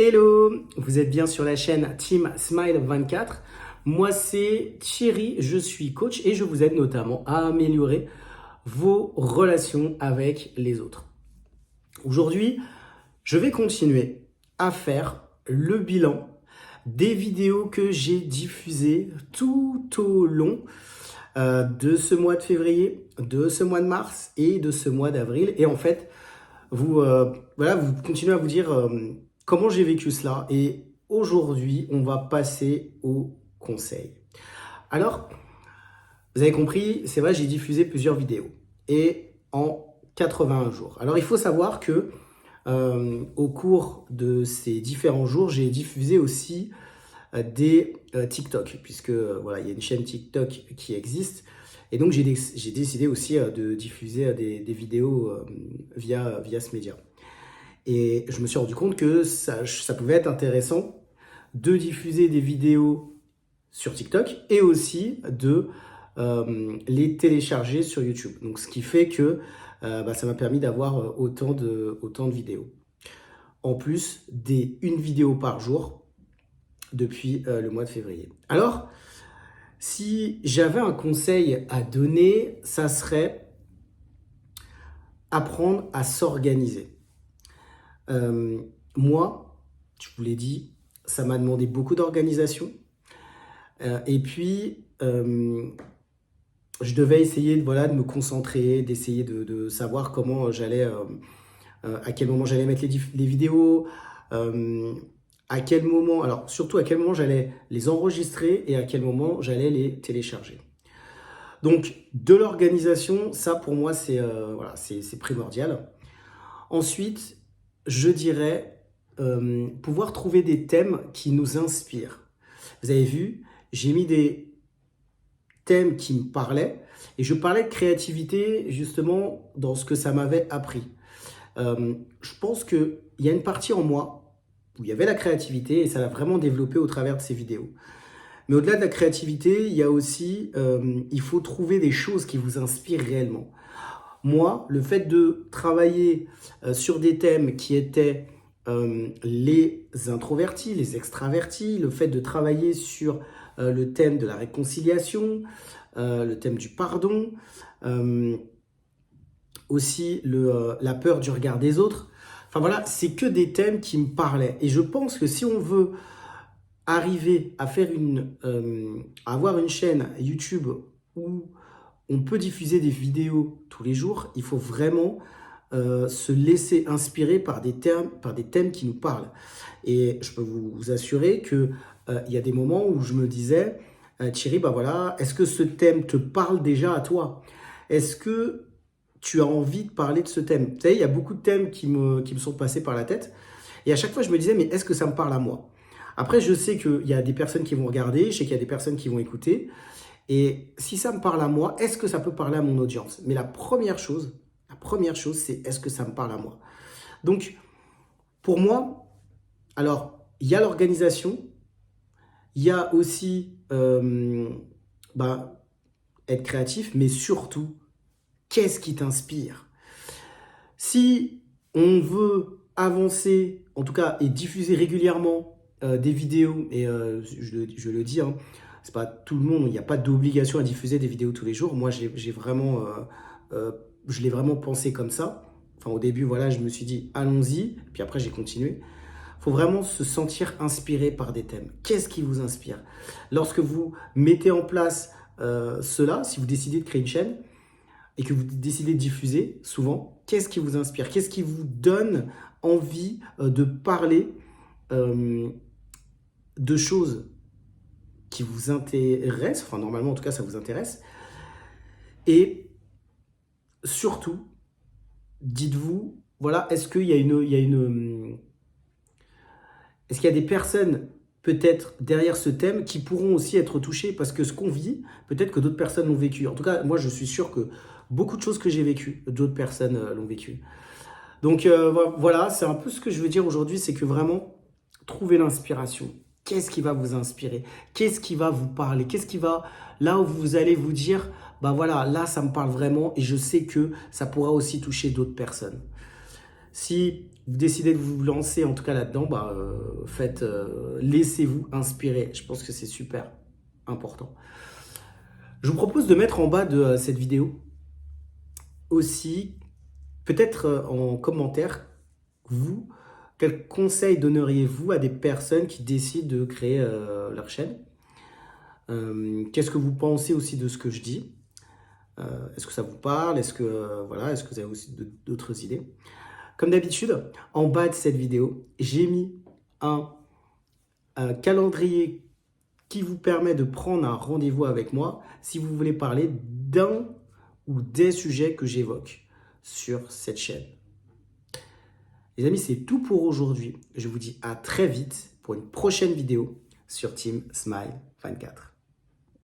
Hello, vous êtes bien sur la chaîne Team Smile 24. Moi c'est Thierry, je suis coach et je vous aide notamment à améliorer vos relations avec les autres. Aujourd'hui, je vais continuer à faire le bilan des vidéos que j'ai diffusées tout au long de ce mois de février, de ce mois de mars et de ce mois d'avril. Et en fait, vous continuez à vous dire comment j'ai vécu cela. Et aujourd'hui, on va passer au conseil. Alors, vous avez compris, c'est vrai, j'ai diffusé plusieurs vidéos et en 81 jours. Alors, il faut savoir que au cours de ces différents jours, j'ai diffusé aussi des TikTok, puisque voilà, il y a une chaîne TikTok qui existe. Et donc, j'ai décidé aussi de diffuser des vidéos via ce média. Et je me suis rendu compte que ça pouvait être intéressant de diffuser des vidéos sur TikTok et aussi de les télécharger sur YouTube. Donc, ce qui fait que ça m'a permis d'avoir autant de vidéos. En plus une vidéo par jour depuis le mois de février. Alors, si j'avais un conseil à donner, ça serait apprendre à s'organiser. Moi, je vous l'ai dit, ça m'a demandé beaucoup d'organisation. Et puis, je devais essayer de me concentrer, d'essayer de savoir comment j'allais, à quel moment j'allais mettre les vidéos, à quel moment, alors surtout à quel moment j'allais les enregistrer et à quel moment j'allais les télécharger. Donc, de l'organisation, ça pour moi, c'est primordial. Ensuite, je dirais pouvoir trouver des thèmes qui nous inspirent. Vous avez vu, j'ai mis des thèmes qui me parlaient et je parlais de créativité justement dans ce que ça m'avait appris. Je pense qu'il y a une partie en moi où il y avait la créativité et ça l'a vraiment développé au travers de ces vidéos. Mais au-delà de la créativité, il y a aussi, il faut trouver des choses qui vous inspirent réellement. Moi, le fait de travailler sur des thèmes qui étaient les introvertis, les extravertis, le fait de travailler sur le thème de la réconciliation, le thème du pardon, aussi la peur du regard des autres. Enfin voilà, c'est que des thèmes qui me parlaient. Et je pense que si on veut arriver à faire à avoir une chaîne YouTube où on peut diffuser des vidéos tous les jours, il faut vraiment se laisser inspirer par des thèmes qui nous parlent. Et je peux vous assurer qu'il y a des moments où je me disais, Thierry, est-ce que ce thème te parle déjà à toi? Est-ce que tu as envie de parler de ce thème? Vous savez, il y a beaucoup de thèmes qui me sont passés par la tête. Et à chaque fois, je me disais, mais est-ce que ça me parle à moi? Après, je sais qu'il y a des personnes qui vont regarder, je sais qu'il y a des personnes qui vont écouter. Et si ça me parle à moi, est-ce que ça peut parler à mon audience? Mais la première chose, c'est est-ce que ça me parle à moi? Donc, pour moi, alors, il y a l'organisation, il y a aussi être créatif, mais surtout, qu'est-ce qui t'inspire? Si on veut avancer, en tout cas, et diffuser régulièrement des vidéos, et je le dis, hein, c'est pas tout le monde, il n'y a pas d'obligation à diffuser des vidéos tous les jours. Moi, je l'ai vraiment pensé comme ça. Enfin, au début, voilà, je me suis dit, allons-y, puis après, j'ai continué. Il faut vraiment se sentir inspiré par des thèmes. Qu'est-ce qui vous inspire? Lorsque vous mettez en place cela, si vous décidez de créer une chaîne et que vous décidez de diffuser, souvent, qu'est-ce qui vous inspire? Qu'est-ce qui vous donne envie de parler de choses qui vous intéressent? Enfin, normalement, en tout cas, ça vous intéresse. Et surtout, dites-vous, voilà, est-ce qu'il y a des personnes peut-être derrière ce thème qui pourront aussi être touchées parce que ce qu'on vit, peut-être que d'autres personnes l'ont vécu. En tout cas, moi, je suis sûr que beaucoup de choses que j'ai vécues, d'autres personnes l'ont vécu. Donc voilà, c'est un peu ce que je veux dire aujourd'hui, c'est que vraiment, trouver l'inspiration. Qu'est-ce qui va vous inspirer? Qu'est-ce qui va vous parler? Qu'est-ce qui va, là où vous allez vous dire, là, ça me parle vraiment et je sais que ça pourra aussi toucher d'autres personnes. Si vous décidez de vous lancer en tout cas là-dedans, laissez-vous inspirer. Je pense que c'est super important. Je vous propose de mettre en bas de cette vidéo aussi, peut-être en commentaire, vous, quels conseils donneriez-vous à des personnes qui décident de créer leur chaîne? Qu'est-ce que vous pensez aussi de ce que je dis? Est-ce que ça vous parle? Est-ce que vous avez aussi d'autres idées? Comme d'habitude, en bas de cette vidéo, j'ai mis un calendrier qui vous permet de prendre un rendez-vous avec moi si vous voulez parler d'un ou des sujets que j'évoque sur cette chaîne. Les amis, c'est tout pour aujourd'hui. Je vous dis à très vite pour une prochaine vidéo sur Team Smile 24.